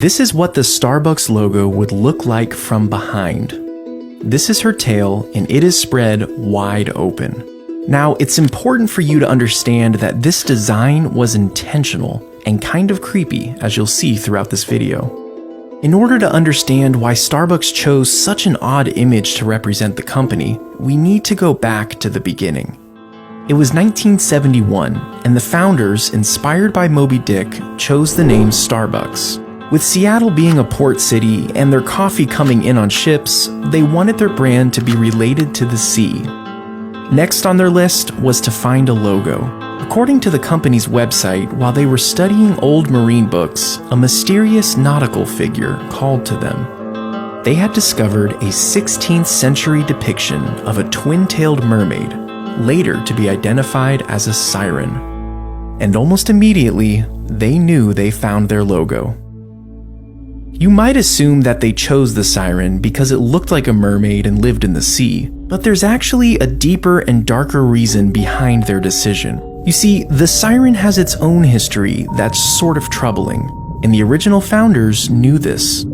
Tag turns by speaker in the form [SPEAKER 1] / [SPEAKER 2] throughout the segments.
[SPEAKER 1] This is what the Starbucks logo would look like from behind. This is her tail, and it is spread wide open. Now, it's important for you to understand that this design was intentional and kind of creepy, as you'll see throughout this video. In order to understand why Starbucks chose such an odd image to represent the company, we need to go back to the beginning. It was 1971, and the founders, inspired by Moby Dick, chose the name Starbucks. With Seattle being a port city and their coffee coming in on ships, they wanted their brand to be related to the sea. Next on their list was to find a logo. According to the company's website, while they were studying old marine books, a mysterious nautical figure called to them. They had discovered a 16th century depiction of a twin-tailed mermaid, later to be identified as a siren. And almost immediately, they knew they found their logo. You might assume that they chose the siren because it looked like a mermaid and lived in the sea, but there's actually a deeper and darker reason behind their decision. You see, the siren has its own history that's sort of troubling, and the original founders knew this.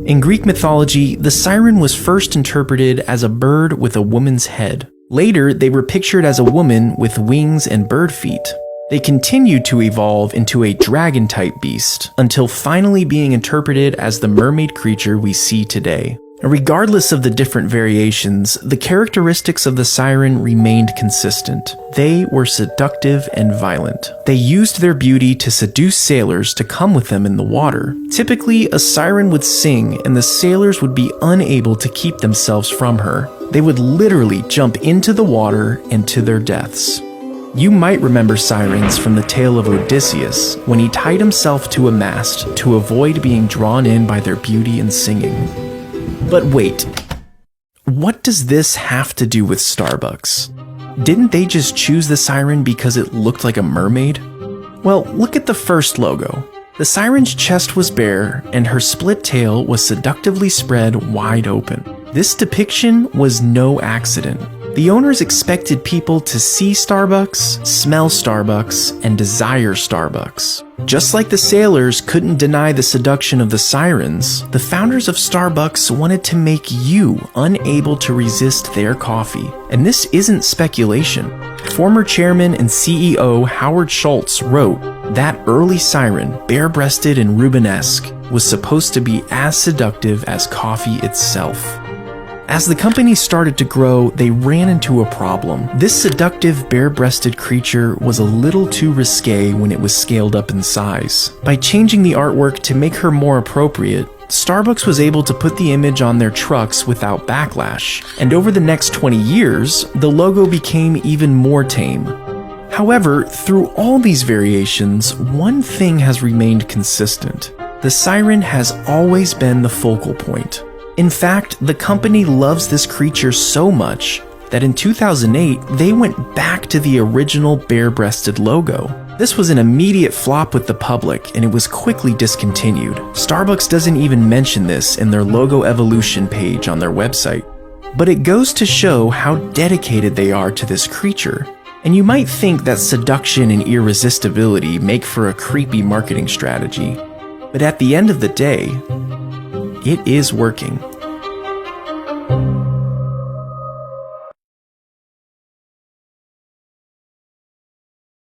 [SPEAKER 1] In Greek mythology, the siren was first interpreted as a bird with a woman's head. Later, they were pictured as a woman with wings and bird feet. They continued to evolve into a dragon-type beast, until finally being interpreted as the mermaid creature we see today. Regardless of the different variations, the characteristics of the siren remained consistent. They were seductive and violent. They used their beauty to seduce sailors to come with them in the water. Typically, a siren would sing and the sailors would be unable to keep themselves from her. They would literally jump into the water and to their deaths. You might remember sirens from the tale of Odysseus, when he tied himself to a mast to avoid being drawn in by their beauty and singing. But wait, what does this have to do with Starbucks? Didn't they just choose the siren because it looked like a mermaid? Well, look at the first logo. The siren's chest was bare, and her split tail was seductively spread wide open. This depiction was no accident. The owners expected people to see Starbucks, smell Starbucks, and desire Starbucks. Just like the sailors couldn't deny the seduction of the sirens, the founders of Starbucks wanted to make you unable to resist their coffee. And this isn't speculation. Former chairman and CEO Howard Schultz wrote that early siren, bare-breasted and Rubenesque, was supposed to be as seductive as coffee itself. As the company started to grow, they ran into a problem. This seductive, bare-breasted creature was a little too risque when it was scaled up in size. By changing the artwork to make her more appropriate, Starbucks was able to put the image on their trucks without backlash. And over the next 20 years, the logo became even more tame. However, through all these variations, one thing has remained consistent. The siren has always been the focal point. In fact, the company loves this creature so much that in 2008, they went back to the original bare-breasted logo. This was an immediate flop with the public, and it was quickly discontinued. Starbucks doesn't even mention this in their logo evolution page on their website. But it goes to show how dedicated they are to this creature. And you might think that seduction and irresistibility make for a creepy marketing strategy. But at the end of the day, it is working.